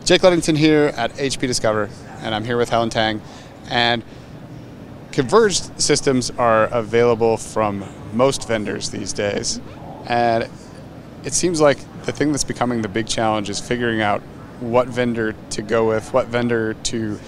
Jake Ludington here at HP Discover, and I'm here with Helen Tang. And converged systems are available from most vendors these days. And it seems like the thing that's becoming the big challenge is figuring out what vendor to go with, what vendor to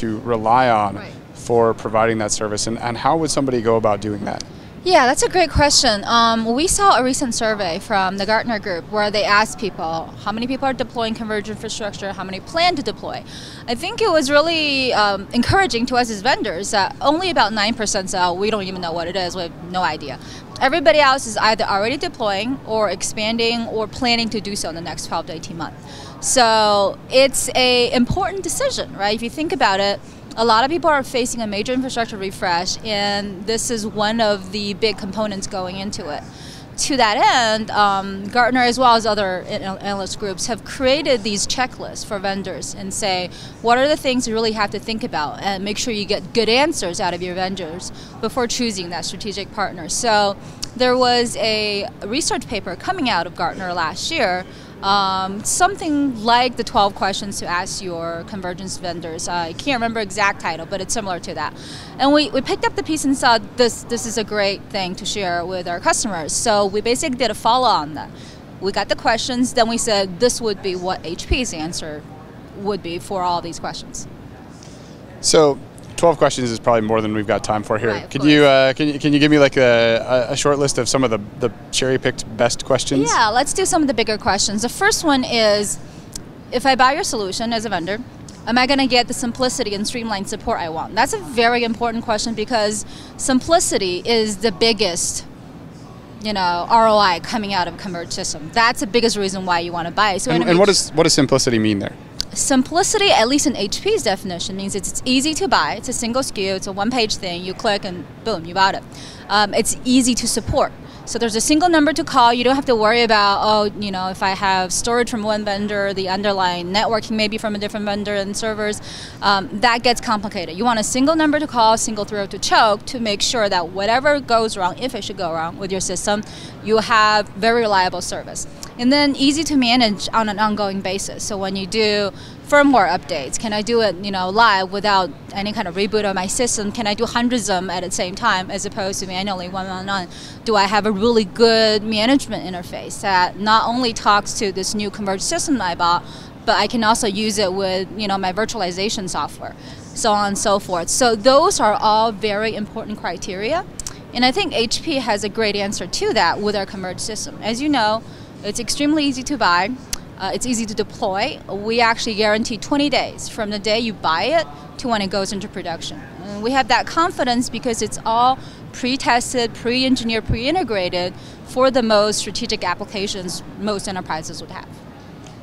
rely on for providing that service, and how would somebody go about doing that? Yeah, that's a great question. We saw a recent survey from the Gartner Group where they asked people how many people are deploying converged infrastructure, how many plan to deploy. I think it was really encouraging to us as vendors that only about 9% said, we don't even know what it is, we have no idea. Everybody else is either already deploying or expanding or planning to do so in the next 12 to 18 months. So it's an important decision, right? If you think about it, a lot of people are facing a major infrastructure refresh, and this is one of the big components going into it. To that end, Gartner, as well as other analyst groups, have created these checklists for vendors and say, what are the things you really have to think about, and make sure you get good answers out of your vendors before choosing that strategic partner. So there was a research paper coming out of Gartner last year, something like the 12 questions to ask your convergence vendors. I can't remember exact title, but it's similar to that. And we picked up the piece and saw this is a great thing to share with our customers. So we basically did a follow on that. We got the questions, then we said this would be what HP's answer would be for all these questions. So 12 questions is probably more than we've got time for here. Right, can you give me like a short list of some of the cherry-picked best questions? Yeah, let's do some of the bigger questions. The first one is, if I buy your solution as a vendor, am I going to get the simplicity and streamlined support I want? That's a very important question because simplicity is the biggest ROI coming out of a converged system. That's the biggest reason why you want to buy it. So and what does simplicity mean there? Simplicity, at least in HP's definition, means it's easy to buy. It's a single SKU. It's a one-page thing. You click and boom, you bought it. It's easy to support. So there's a single number to call. You don't have to worry about, if I have storage from one vendor, the underlying networking maybe from a different vendor and servers, that gets complicated. You want a single number to call, single throat to choke to make sure that whatever goes wrong, if it should go wrong with your system, you have very reliable service. And then easy to manage on an ongoing basis. So when you do firmware updates, can I do it live without any kind of reboot of my system? Can I do hundreds of them at the same time as opposed to manually one? Do I have a really good management interface that not only talks to this new converged system that I bought, but I can also use it with my virtualization software, so on and so forth. So those are all very important criteria. And I think HP has a great answer to that with our converged system. As you know, it's extremely easy to buy. It's easy to deploy. We actually guarantee 20 days from the day you buy it to when it goes into production. And we have that confidence because it's all pre-tested, pre-engineered, pre-integrated for the most strategic applications most enterprises would have.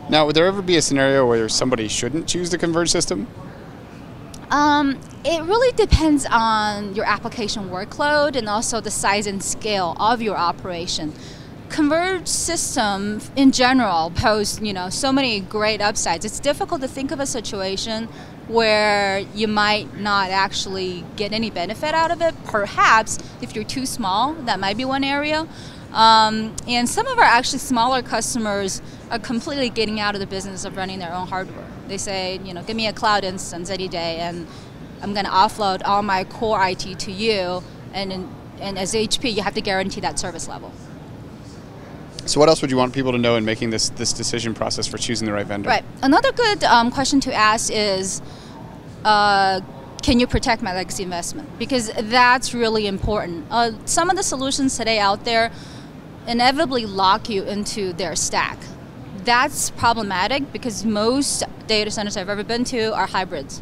Now, would there ever be a scenario where somebody shouldn't choose the converged system? It really depends on your application workload and also the size and scale of your operation. Converged system in general pose so many great upsides. It's difficult to think of a situation where you might not actually get any benefit out of it. Perhaps if you're too small, that might be one area. And some of our actually smaller customers are completely getting out of the business of running their own hardware. They say, give me a cloud instance any day and I'm going to offload all my core IT to you, and as HP you have to guarantee that service level. So what else would you want people to know in making this decision process for choosing the right vendor? Right. Another good question to ask is, can you protect my legacy investment? Because that's really important. Some of the solutions today out there inevitably lock you into their stack. That's problematic because most data centers I've ever been to are hybrids.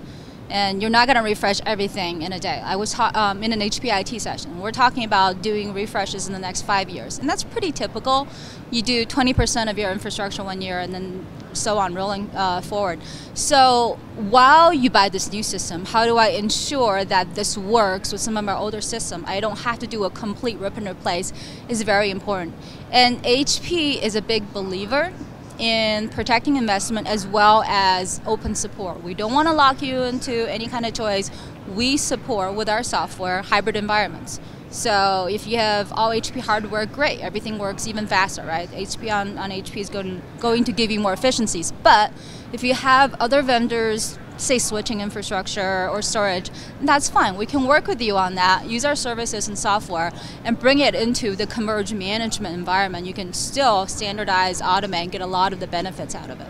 And you're not going to refresh everything in a day. I was in an HP IT session. We're talking about doing refreshes in the next 5 years. And that's pretty typical. You do 20% of your infrastructure 1 year and then so on, rolling forward. So while you buy this new system, how do I ensure that this works with some of our older systems? I don't have to do a complete rip and replace is very important. And HP is a big believer in protecting investment as well as open support. We don't want to lock you into any kind of choice. We support with our software hybrid environments. So if you have all HP hardware, great, everything works even faster, right? HP on HP is going to give you more efficiencies. But If you have other vendors, say switching infrastructure or storage, that's fine. We can work with you on that, use our services and software, and bring it into the Converged management environment. You can still standardize, automate, and get a lot of the benefits out of it.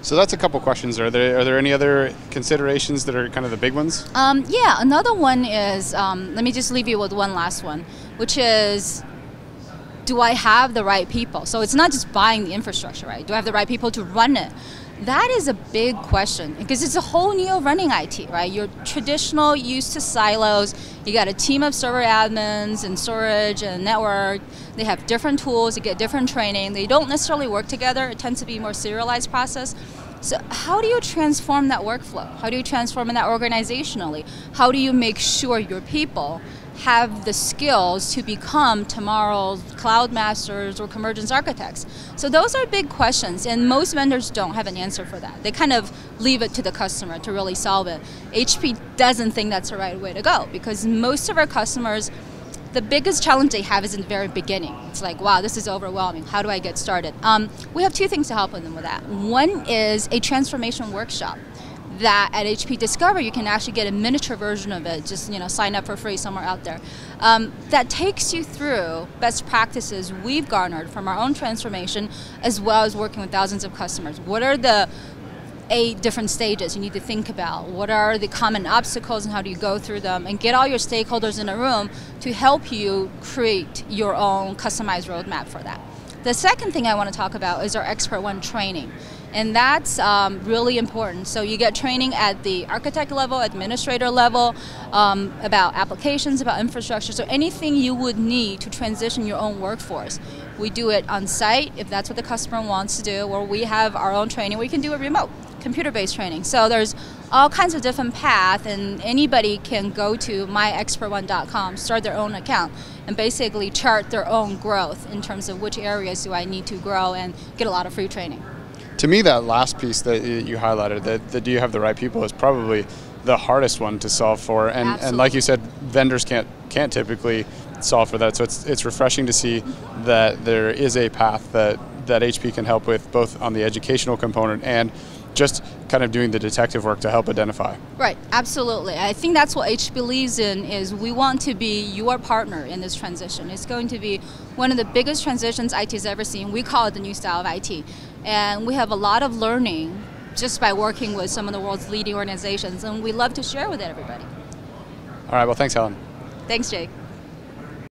So that's a couple questions. Are there any other considerations that are kind of the big ones? Yeah, another one is, let me just leave you with one last one, which is, do I have the right people? So it's not just buying the infrastructure, right? Do I have the right people to run it? That is a big question because it's a whole new running IT, right? You're traditional, used to silos. You got a team of server admins and storage and network. They have different tools, you get different training. They don't necessarily work together. It tends to be a more serialized process. So how do you transform that workflow? How do you transform that organizationally? How do you make sure your people have the skills to become tomorrow's cloud masters or convergence architects? So those are big questions, and most vendors don't have an answer for that. They kind of leave it to the customer to really solve it. HP doesn't think that's the right way to go because most of our customers, the biggest challenge they have is in the very beginning. It's like, wow, this is overwhelming. How do I get started? We have two things to help them with that. One is a transformation workshop that at HP Discover you can actually get a miniature version of it. Just sign up for free somewhere out there. That takes you through best practices we've garnered from our own transformation, as well as working with thousands of customers. What are the 8 different stages you need to think about? What are the common obstacles and how do you go through them? And get all your stakeholders in a room to help you create your own customized roadmap for that. The second thing I want to talk about is our Expert One training. And that's really important. So you get training at the architect level, administrator level, about applications, about infrastructure. So anything you would need to transition your own workforce. We do it on site if that's what the customer wants to do, or we have our own training. We can do it remote, computer-based training. So there's all kinds of different paths, and anybody can go to myexpertone.com, start their own account, and basically chart their own growth in terms of which areas do I need to grow and get a lot of free training. To me, that last piece that you highlighted, that do you have the right people, is probably the hardest one to solve for. And like you said, vendors can't typically solve for that. So it's refreshing to see that there is a path that HP can help with, both on the educational component and just kind of doing the detective work to help identify. Right, absolutely. I think that's what HP believes in, is we want to be your partner in this transition. It's going to be one of the biggest transitions IT has ever seen. We call it the new style of IT. And we have a lot of learning just by working with some of the world's leading organizations, and we love to share with everybody. All right, well, thanks, Helen. Thanks, Jake.